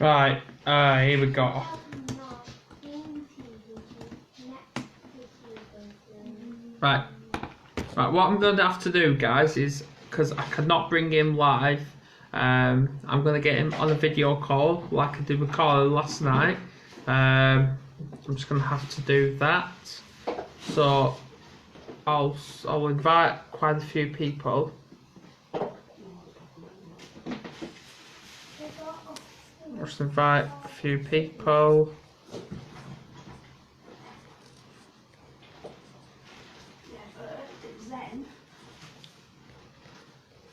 Right, here we go. Right, what I'm going to have to do, guys, is, because I cannot bring him live, I'm going to get him on a video call, like I did with Carla last night. I'm just going to have to do that. So, I'll invite quite a few people. Just invite a few people.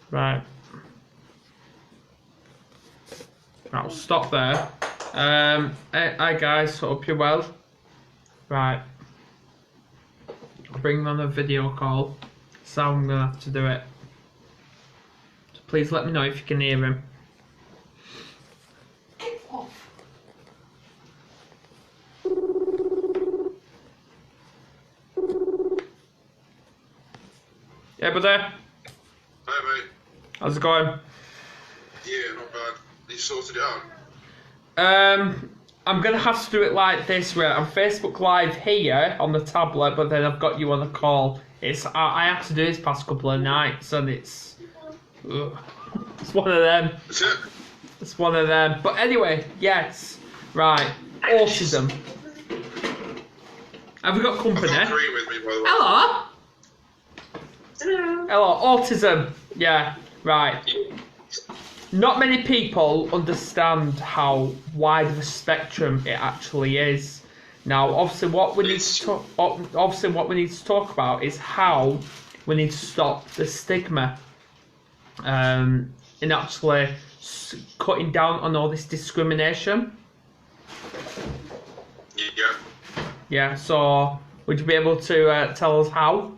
Right. I'll stop there. Hi guys, hope you're well. Right. I'll bring him on a video call. So I'm gonna have to do it. So please let me know if you can hear him. Yeah, buddy. Hi, mate. How's it going? Yeah, not bad. You sorted it out? I'm gonna have to do it like this, where I'm Facebook Live here on the tablet, but then I've got you on the call. I have to do this past couple of nights, and it's one of them. That's it? It's one of them. But anyway, yes, right. Autism. Have we got company? I've got three with me, by the way. Hello. Hello, autism. Yeah, right. Not many people understand how wide of a spectrum it actually is. Now, obviously, what we need to talk about is how we need to stop the stigma, in actually cutting down on all this discrimination. Yeah. Yeah. So, would you be able to tell us how?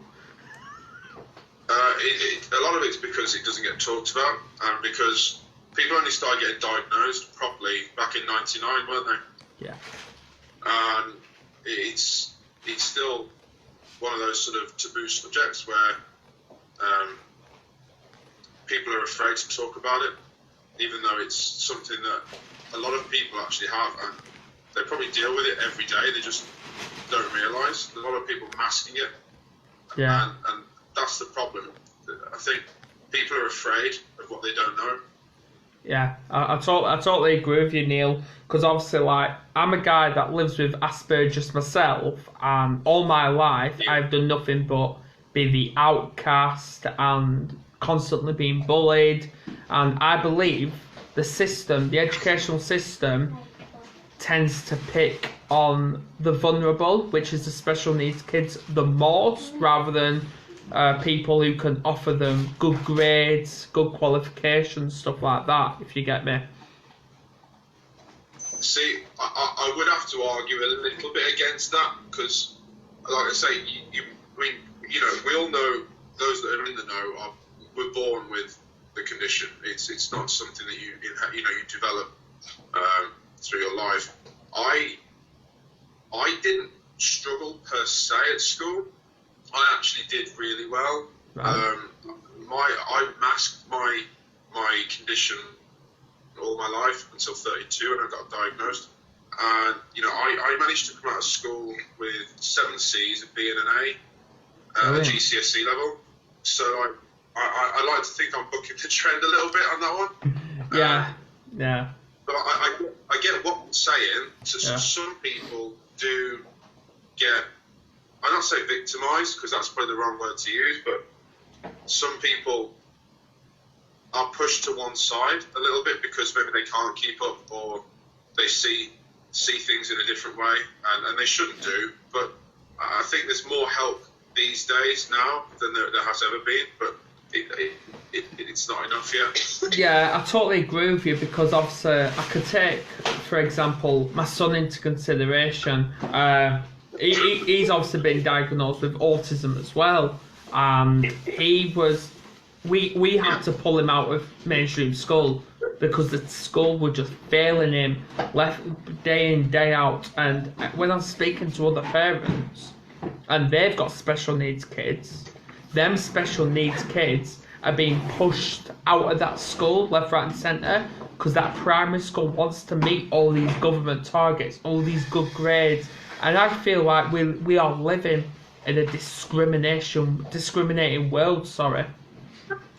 A lot of it's because it doesn't get talked about, and because people only started getting diagnosed properly back in '99, weren't they? Yeah. And it's still one of those sort of taboo subjects where people are afraid to talk about it, even though it's something that a lot of people actually have, and they probably deal with it every day. They just don't realise. A lot of people masking it. Yeah. And that's the problem. I think people are afraid of what they don't know. Yeah, I totally agree with you, Neil. Because obviously, like, I'm a guy that lives with Asperger's myself, and all my life I've done nothing but be the outcast and constantly being bullied. And I believe the educational system, tends to pick on the vulnerable, which is the special needs kids, the most, rather than people who can offer them good grades, good qualifications, stuff like that, if you get me. See, I would have to argue a little bit against that, because, like I say, we all know, those that are in the know, we're born with the condition. It's not something that you develop through your life. I didn't struggle per se at school. I actually did really well. Right. I masked my condition all my life until 32, and I got diagnosed. And I managed to come out of school with 7 C's, a B and an A, at GCSE level. So I like to think I'm bucking the trend a little bit on that one. Yeah. But I get what you're saying. So some people do get, I'm not saying victimised, because that's probably the wrong word to use, but some people are pushed to one side a little bit because maybe they can't keep up, or they see things in a different way, and they shouldn't do. But I think there's more help these days now than there has ever been, but it's not enough yet. Yeah, I totally agree with you, because obviously I could take, for example, my son into consideration. He's obviously been diagnosed with autism as well, and we had to pull him out of mainstream school because the school were just failing him left day in, day out. And when I'm speaking to other parents and they've got special needs kids, them special needs kids are being pushed out of that school, left, right and centre, because that primary school wants to meet all these government targets, all these good grades. And I feel like we are living in a discriminating world, sorry.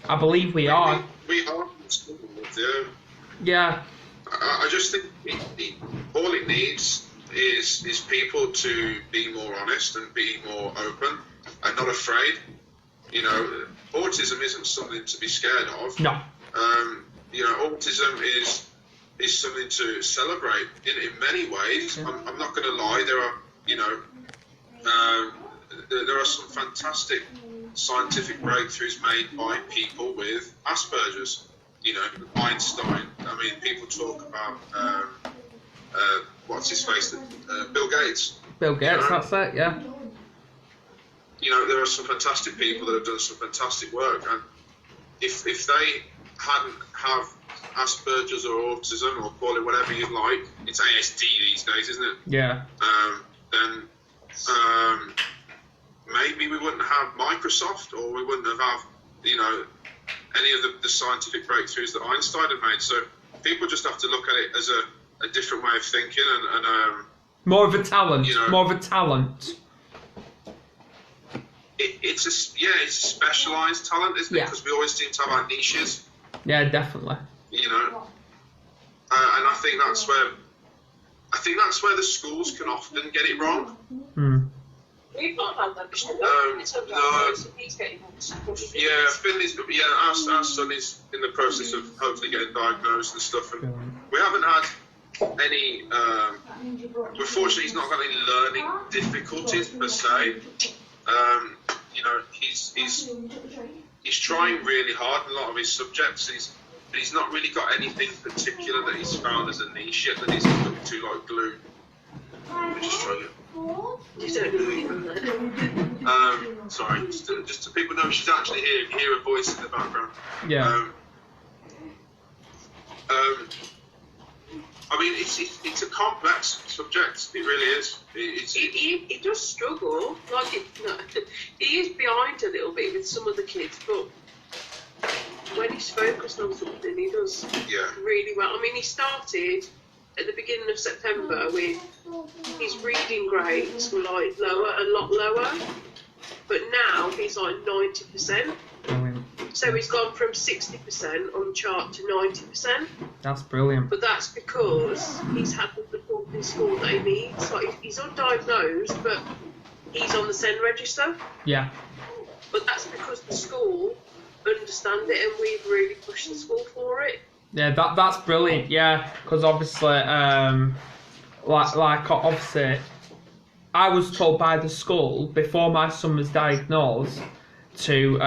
I believe we are. We are. Yeah. I just think all it needs is people to be more honest and be more open and not afraid. You know, autism isn't something to be scared of. No. You know, autism is something to celebrate in many ways. Yeah. I'm not going to lie. There are, you know, there are some fantastic scientific breakthroughs made by people with Asperger's. You know, Einstein. I mean, people talk about what's his face? Bill Gates. Bill Gates, you know? that's it. Yeah. You know, there are some fantastic people that have done some fantastic work, and if they hadn't have Asperger's or autism, or call it whatever you like, it's ASD these days, isn't it? Yeah. Then maybe we wouldn't have Microsoft, or we wouldn't have you know, any of the scientific breakthroughs that Einstein had made. So people just have to look at it as a different way of thinking, and more of a talent. You know, more of a talent. It's a specialised talent, isn't it? Because we always seem to have our niches. Yeah, definitely. You know, and I think that's where the schools can often get it wrong. We've not had that before. No. Yeah, Finley's. Yeah, our son is in the process of hopefully getting diagnosed and stuff, and we haven't had any. Unfortunately, he's not got any learning difficulties per se. You know, he's trying really hard in a lot of his subjects. But he's not really got anything particular that he's found as a niche yet that he's stuck to, like glue. Let me just try it. You don't know it. Sorry, just so people know she's actually here. You hear a voice in the background. Yeah. I mean, it's a complex subject. It really is. He does struggle. Like he is behind a little bit with some of the kids, but when he's focused on something, he does really well. I mean, he started at the beginning of September with his reading grades were like a lot lower, but now he's like 90%. So he's gone from 60% on the chart to 90%. That's brilliant. But that's because he's had the support in school that he needs. Like he's undiagnosed, but he's on the SEND register. Yeah. But that's because the school understand it, and we've really pushed the school for it. Yeah, that's brilliant. Yeah, because obviously, obviously, I was told by the school before my son was diagnosed to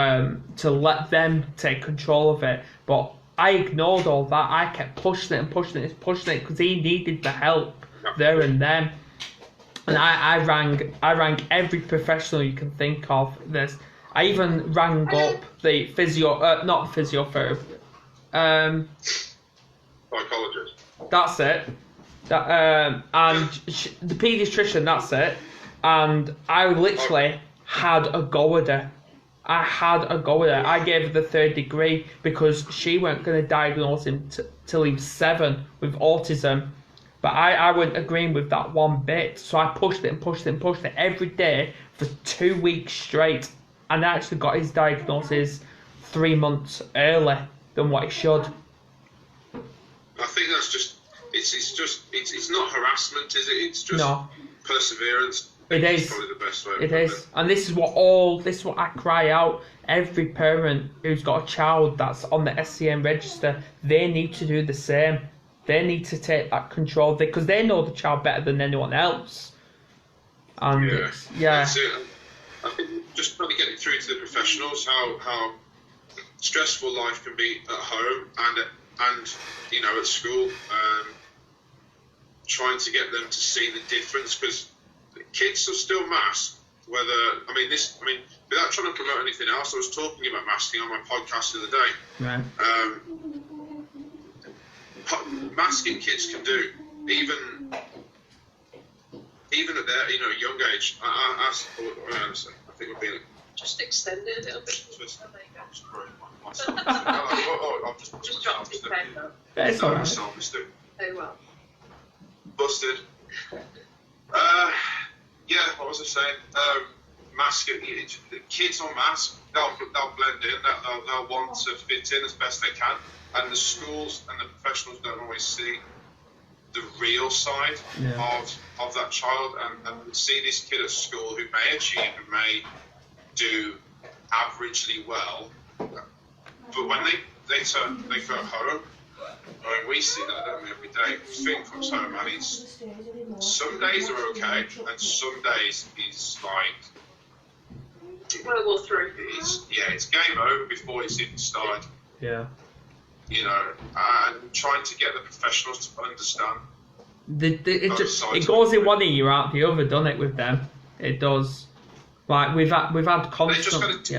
let them take control of it, but I ignored all that. I kept pushing it because he needed the help there and then. And I rang every professional you can think of. I even rang up the not physiotherapist. Psychologist. That's it. And the paediatrician. That's it. And I literally had a go at her. I gave her the 3rd degree because she weren't going to diagnose him till he was 7 with autism. But I wasn't agreeing with that one bit. So I pushed it every day for 2 weeks straight. And I actually got his diagnosis 3 months earlier than what he should. I think that's just it's not harassment, is it? It's just perseverance. It is. Probably the best way. It is, and this is what I cry out. Every parent who's got a child that's on the SCN register, they need to do the same. They need to take that control because they know the child better than anyone else. And that's it. I think just trying to get it through to the professionals how stressful life can be at home and you know at school. Trying to get them to see the difference because kids are still masked. Without trying to promote anything else, I was talking about masking on my podcast the other day. Right. Masking kids can do even at their young age. I think we're being just extend it a little bit. I've just dropped his pen though. It's all right. Oh well. Busted. Yeah, what was I saying? Kids on mask, they'll blend in, they'll want to fit in as best they can, and the schools and the professionals don't always see the real side of that child, and we see this kid at school who may achieve and may do averagely well, but when they go home, I mean, we see that, don't we, every day. Finn comes home and some days are okay, and some days he's like World War III. It's game over before it's even started. Yeah. You know, and trying to get the professionals to understand. It goes in one ear out the other, doesn't it? With them, it does. Like we've had constant.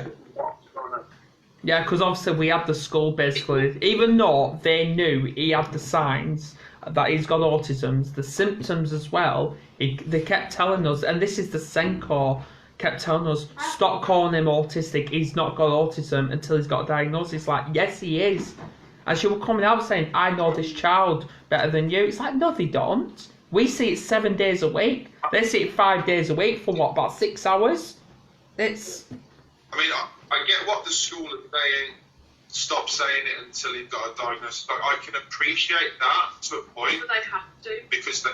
Yeah, because obviously we had the school basically, even though they knew he had the signs that he's got autism, the symptoms as well. They kept telling us, and this is the Senko kept telling us, stop calling him autistic. He's not got autism until he's got a diagnosis. Like, yes, he is. And she was coming out saying, I know this child better than you. It's like, no, they don't. We see it 7 days a week. They see it 5 days a week for what, about 6 hours? It's... I mean, I get what the school is saying, stop saying it until you've got a diagnosis. But I can appreciate that to a point. But they have to. Because,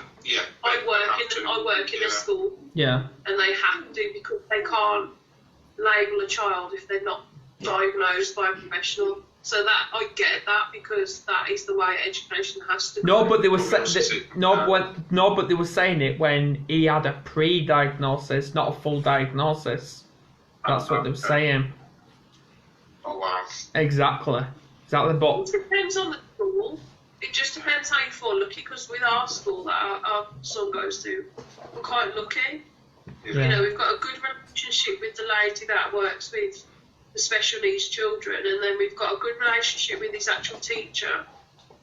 I work in a school. Yeah. And they have to, because they can't label a child if they're not diagnosed by a professional. So that I get that, because that is the way education has to. No, but they were but they were saying it when he had a pre-diagnosis, not a full diagnosis. That's what they were saying. Oh wow. Exactly. But it depends on the school. It just depends how you feel lucky. Because with our school that our son goes to, we're quite lucky. Yeah. You know, we've got a good relationship with the lady that works with the special needs children, and then we've got a good relationship with his actual teacher.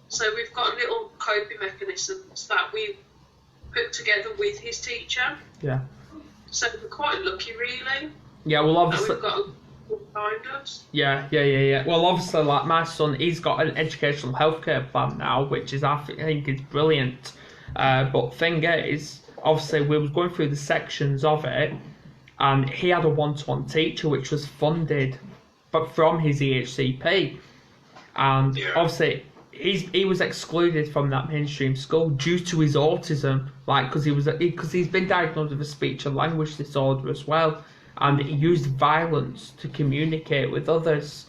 So we've got little coping mechanisms that we put together with his teacher. Yeah. So we're quite lucky, really. Yeah, well, obviously. And we've got a good behind us. Yeah. Well, obviously, like my son, he's got an educational healthcare plan now, which is I think is brilliant. But thing is, obviously, we was going through the sections of it. And he had a one-to-one teacher which was funded, but from his EHCP. And obviously, he was excluded from that mainstream school due to his autism, like because he's been diagnosed with a speech and language disorder as well, and he used violence to communicate with others,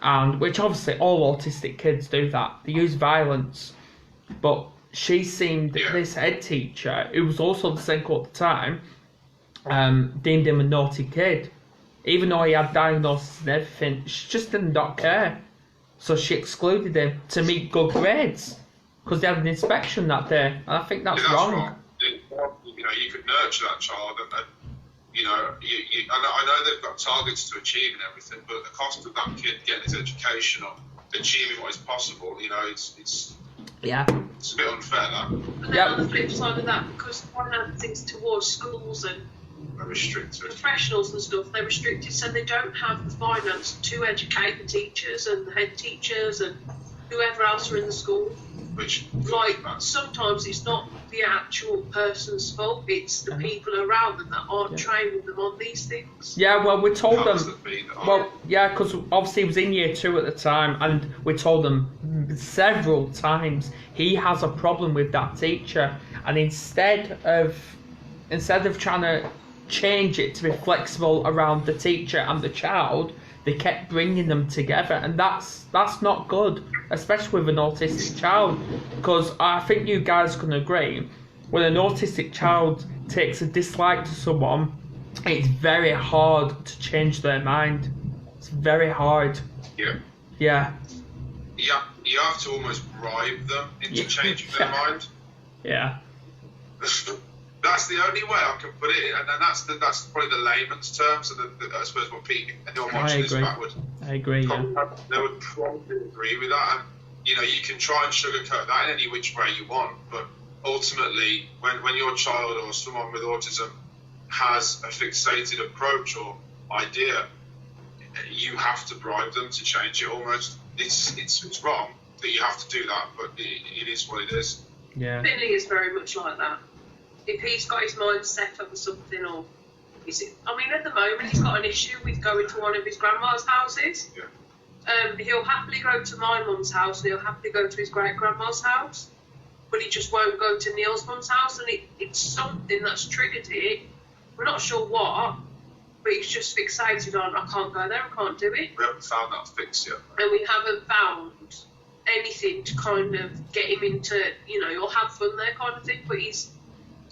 and which obviously all autistic kids do that. They use violence, but she seemed this head teacher, who was also the Senko at the time. Deemed him a naughty kid, even though he had diagnosis and everything. She just did not care, so she excluded him to meet good grades because they had an inspection that day, and I think that's wrong. You know, you could nurture that child, and you know, I know they've got targets to achieve and everything, but the cost of that kid getting his education or achieving what is possible, you know, it's a bit unfair that. But then on the flip side of that, because one of the things towards schools and professionals and stuff, they're restricted, so they don't have the finance to educate the teachers and the head teachers and whoever else are in the school. Which, like, sometimes it's not the actual person's fault, it's the people around them that aren't training them on these things. Yeah, well, we told them. Well, yeah, because obviously he was in year 2 at the time, and we told them several times he has a problem with that teacher, and instead of trying to change it to be flexible around the teacher and the child, they kept bringing them together, and that's not good, especially with an autistic child, because I think you guys can agree, when an autistic child takes a dislike to someone, it's very hard to change their mind. It's very hard. Yeah. You have to almost bribe them into changing their mind. Yeah. That's the only way I can put it, and that's probably the layman's terms. So I suppose what anyone watching this back would. I agree. They would probably agree with that, and you know, you can try and sugarcoat that in any which way you want, but ultimately, when your child or someone with autism has a fixated approach or idea, you have to bribe them to change it almost. It's wrong that you have to do that, but it is what it is. Yeah. Finley is very much like that. If he's got his mind set up for something, or at the moment he's got an issue with going to one of his grandma's houses. Yeah. He'll happily go to my mum's house, and he'll happily go to his great grandma's house, but he just won't go to Neil's mum's house, and it's something that's triggered it. We're not sure what, but he's just fixated on, I can't go there, I can't do it. We haven't found that fix yet. And we haven't found anything to kind of get him into, or have fun there kind of thing, but his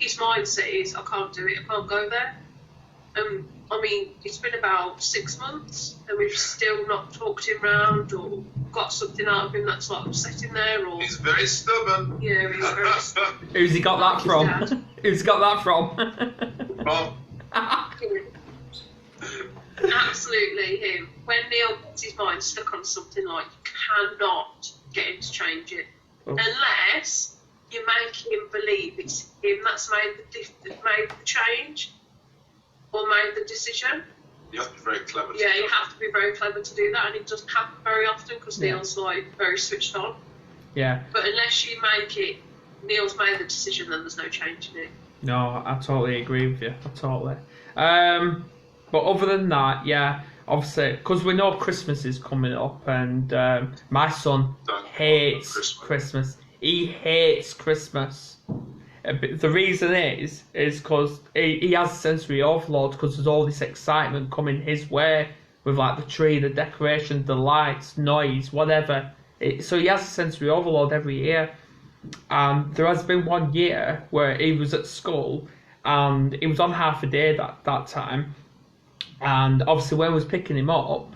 mindset is, I can't do it, I can't go there. It's been about 6 months, and we've still not talked him round or got something out of him that's like upsetting there. Or he's very stubborn. Yeah, he's very stubborn. Who's he got that from? Who's got that from? Mom. Absolutely him. When Neil gets his mind stuck on something, like, you cannot get him to change it. Unless you make him believe it's him that's made the change or made the decision. You have to be very clever. Yeah, you have to be very clever to do that, and it doesn't happen very often because Neil's like very switched on. Yeah. But unless you make it, Neil's made the decision, then there's no change in it. No, I totally agree with you. But other than that, yeah, obviously, because we know Christmas is coming up, and my son hates Christmas. He hates Christmas. The reason is because he has sensory overload because there's all this excitement coming his way with like the tree, the decorations, the lights, noise, whatever. So he has a sensory overload every year. And there has been 1 year where he was at school and he was on half a day that time. And obviously when I was picking him up,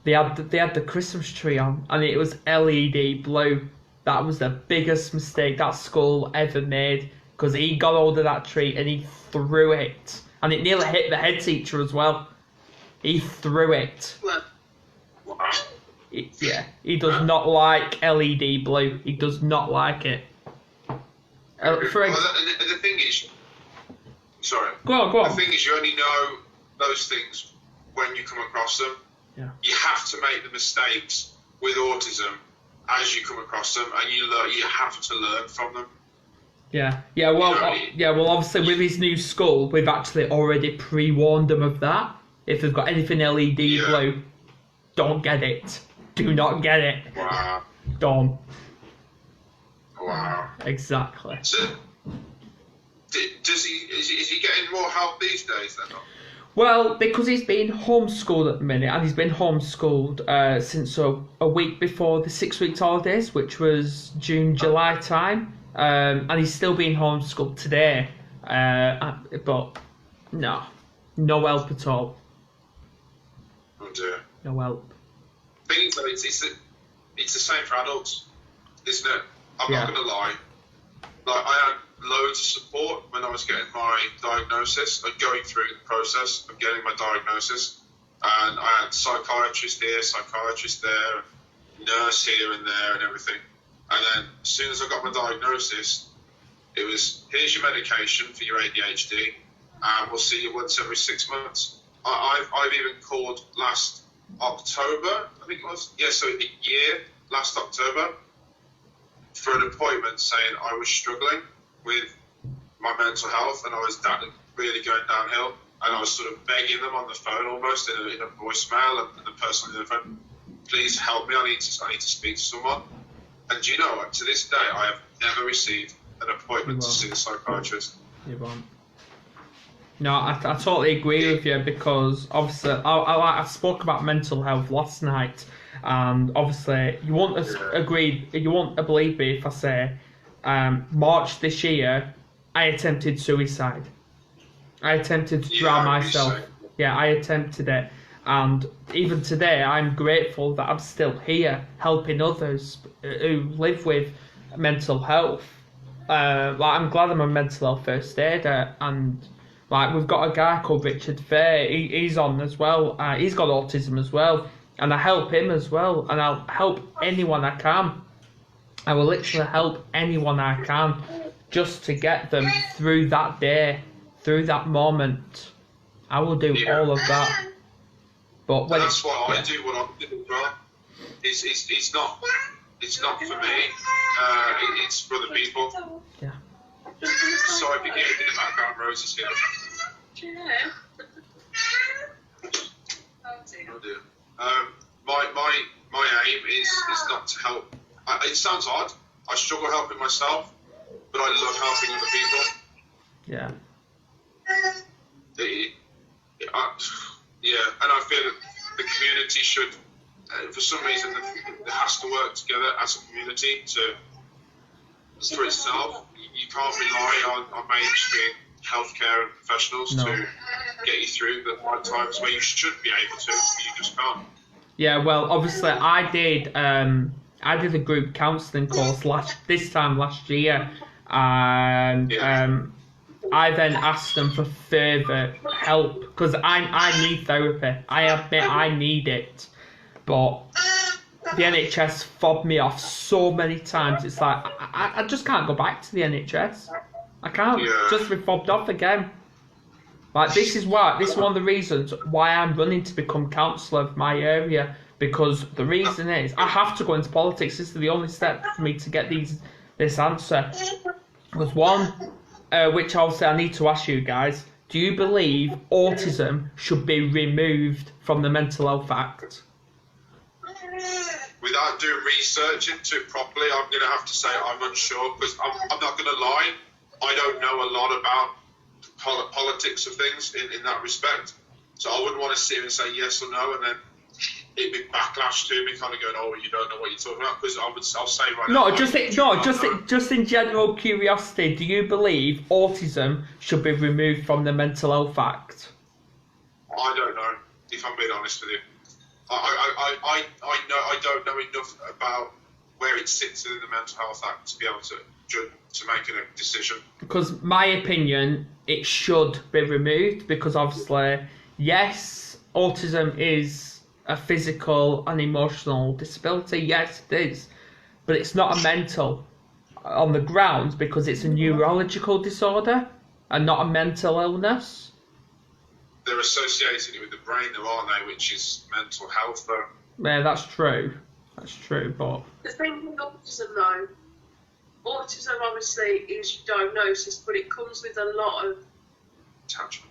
they had the Christmas tree on and it was LED blue. That was the biggest mistake that school ever made because he got hold of that tree and he threw it. And it nearly hit the head teacher as well. He threw it. Wow. He does not like LED blue. He does not like it. The thing is, sorry. Go on. The thing is, you only know those things when you come across them. Yeah. You have to make the mistakes with autism as you come across them, and you have to learn from them. Yeah. Well, obviously with his new school, we've actually already pre-warned them of that. If they've got anything LED blue, don't get it. Do not get it. Wow. Don't. Wow. Exactly. So, is he getting more help these days then? Well, because he's been homeschooled at the minute, and he's been homeschooled since a week before the 6 weeks holidays, which was June, July time, and he's still being homeschooled today, but no help at all. Oh dear. No help. Thing is, though, it's the same for adults, isn't it? I'm not going to lie. Like, I had loads of support when I was getting my diagnosis, like going through the process of getting my diagnosis. And I had psychiatrist here, psychiatrist there, nurse here and there and everything. And then as soon as I got my diagnosis, it was, here's your medication for your ADHD, and we'll see you once every 6 months. I've even called last October, I think it was. Yeah, so a year, last October, for an appointment saying I was struggling with my mental health and I was really going downhill, and I was sort of begging them on the phone almost in a voicemail, and the person on the other phone, please help me, I need to speak to someone. And do you know what, to this day I have never received an appointment to see a psychiatrist. You won't. No, I totally agree with you, because obviously I spoke about mental health last night, and obviously you won't believe me if I say March this year I attempted suicide. I attempted to drown myself. Yeah, I attempted it, and even today I'm grateful that I'm still here helping others who live with mental health. I'm glad I'm a mental health first aider, and like, we've got a guy called Richard Fair, he's on as well, he's got autism as well, and I help him as well, and I'll help anyone I can. I will literally help anyone I can, just to get them through that day, through that moment. I will do all of that. But when that's why I do what I do as well. It's not for me. It's for the people. Yeah. Sorry if you hear in the background, Rose is here. Yeah. Oh dear. My aim is not to help. It sounds odd. I struggle helping myself, but I love helping other people. Yeah. Yeah, and I feel that the community should, for some reason, it has to work together as a community for itself. You can't rely on mainstream healthcare and professionals to get you through the hard times where you should be able to. You just can't. Yeah, well, obviously, I did a group counselling course this time last year, and I then asked them for further help because I need therapy. I admit I need it, but the NHS fobbed me off so many times. It's like I just can't go back to the NHS. I can't just be fobbed off again. Like this is one of the reasons why I'm running to become councillor of my area, because the reason is I have to go into politics. This is the only step for me to get this answer. There's one which obviously I need to ask you guys. Do you believe autism should be removed from the Mental Health Act? Without doing research into it properly, I'm going to have to say I'm unsure, because I'm not going to lie. I don't know a lot about politics of things in that respect. So I wouldn't want to sit here and say yes or no, and then it'd be backlash to me, kind of going, "Oh, you don't know what you're talking about." Because I'll say right now. Just in general curiosity, do you believe autism should be removed from the Mental Health Act? I don't know, if I'm being honest with you. I don't know enough about where it sits in the Mental Health Act to be able to make a decision. Because my opinion, it should be removed, because obviously, yes, autism is a physical and emotional disability. Yes, it is, but it's not a mental on the grounds, because it's a neurological disorder and not a mental illness. They're associating it with the brain, though, aren't they? Which is mental health, though. Yeah, that's true. That's true, but the thing with autism, though, autism obviously is diagnosis, but it comes with a lot of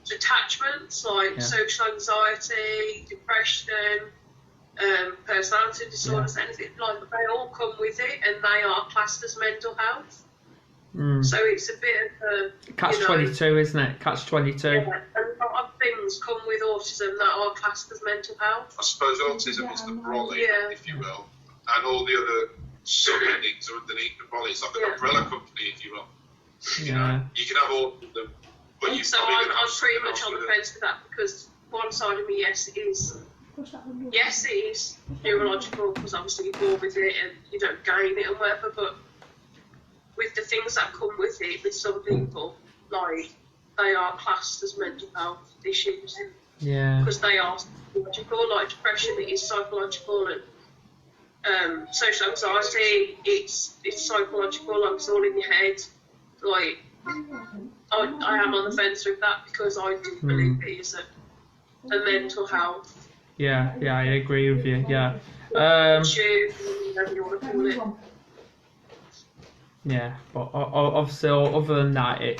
attachments like social anxiety, depression, personality disorders, anything like that. They all come with it, and they are classed as mental health. So it's a bit of a catch-22, isn't it? Catch-22. Yeah, a lot of things come with autism that are classed as mental health. I suppose autism is the brolly, if you will, and all the other subheadings are underneath the brolly. It's like an umbrella company, if you will. You know, you can have all of them, but so I'm pretty much on the fence with that, because one side of me, yes, it is neurological, because obviously you're born with it and you don't gain it and whatever, but with the things that come with it, with some people, like, they are classed as mental health issues. Yeah. Because they are psychological, like depression, it is psychological, and social anxiety, it's psychological, like it's all in your head. Like, I am on the fence with that, because I do believe it is a mental health. Yeah, I agree with you, yeah. Whatever you want to call it. Yeah, but obviously, other than that,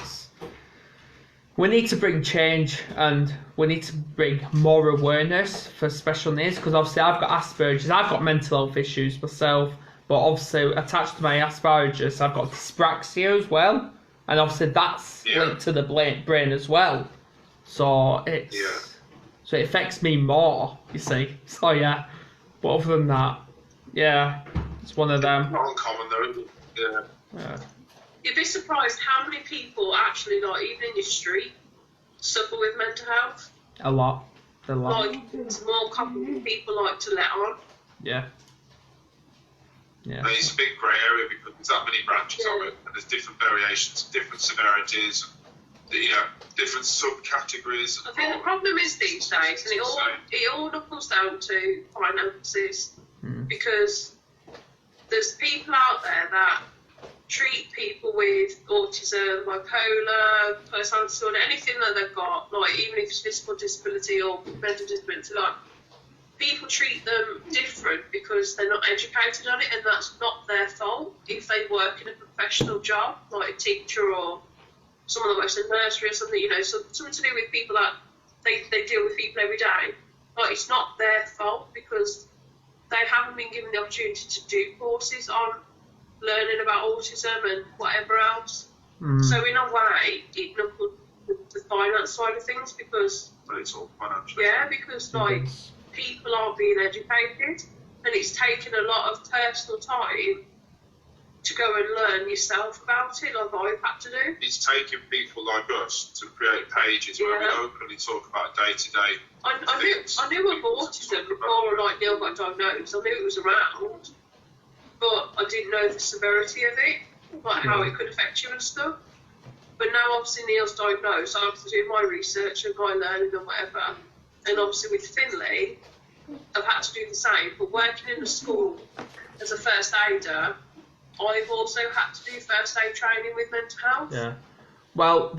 we need to bring change, and we need to bring more awareness for special needs, because obviously I've got Asperger's, I've got mental health issues myself, but obviously attached to my Asperger's, I've got dyspraxia as well, and obviously that's linked to the brain as well. So it affects me more, you see. So yeah, but other than that, it's one of them. Not uncommon though, isn't it? Yeah. You'd be surprised how many people actually, like, even in your street, suffer with mental health. A lot. Like, it's more common than people like to let on. Yeah. And it's a big grey area, because there's that many branches of it, and there's different variations, different severities, different subcategories. I think the problem is these days, and it all knuckles down to finances, because there's people out there that treat people with autism, bipolar, personality disorder, anything that they've got, like, even if it's physical disability or mental disability, like, people treat them different because they're not educated on it, and that's not their fault. If they work in a professional job, like a teacher or someone that works in a nursery or something, you know, something to do with people that they deal with people every day, like, it's not their fault because they haven't been given the opportunity to do courses on learning about autism and whatever else. So in a way, it knuckled the finance side of things because... But it's all financial. Yeah, because, like, people aren't being educated, and it's taken a lot of personal time to go and learn yourself about it, like I've had to do. It's taken people like us to create pages where we openly talk about day-to-day. I knew of autism before, like, Neil got diagnosed. I knew it was around, but I didn't know the severity of it, like how it could affect you and stuff. But now, obviously, Neil's diagnosed, I have to do my research and my learning and whatever. And obviously with Finley, I've had to do the same. But working in a school as a first aider, I've also had to do first aid training with mental health. Yeah. Well,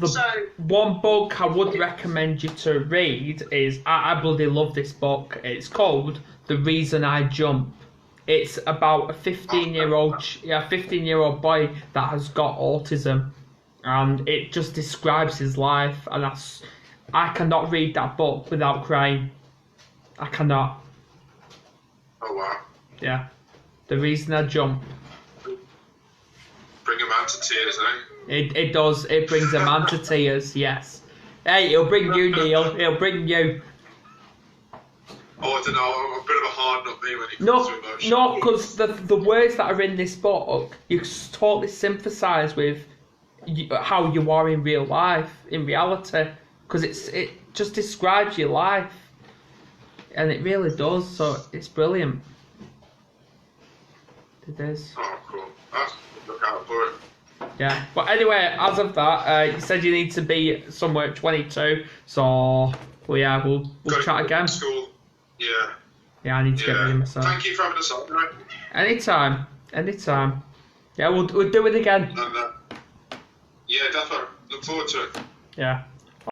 one book I would recommend you to read is, I bloody love this book. It's called The Reason I Jump. It's about a 15-year-old boy that has got autism, and it just describes his life. And I cannot read that book without crying. I cannot. Oh wow. Yeah. The Reason I Jump. Bring a man to tears, eh? It does. It brings a man to tears, yes. Hey, it'll bring you, Neil. It'll bring you. Oh, I don't know. I'm a bit of a hard nut me when it comes to emotion. No, because the words that are in this book, you totally sympathise with how you are in real life, in reality. Because it just describes your life. And it really does, so it's brilliant. It is. Oh, cool. Look out for it. Yeah, but anyway, as of that, you said you need to be somewhere at 22, so well, yeah, we'll chat again. School. Yeah. Yeah, I need to get ready myself. Thank you for having us on, right? Anytime. Yeah, we'll do it again. And, yeah, definitely. Look forward to it. Yeah.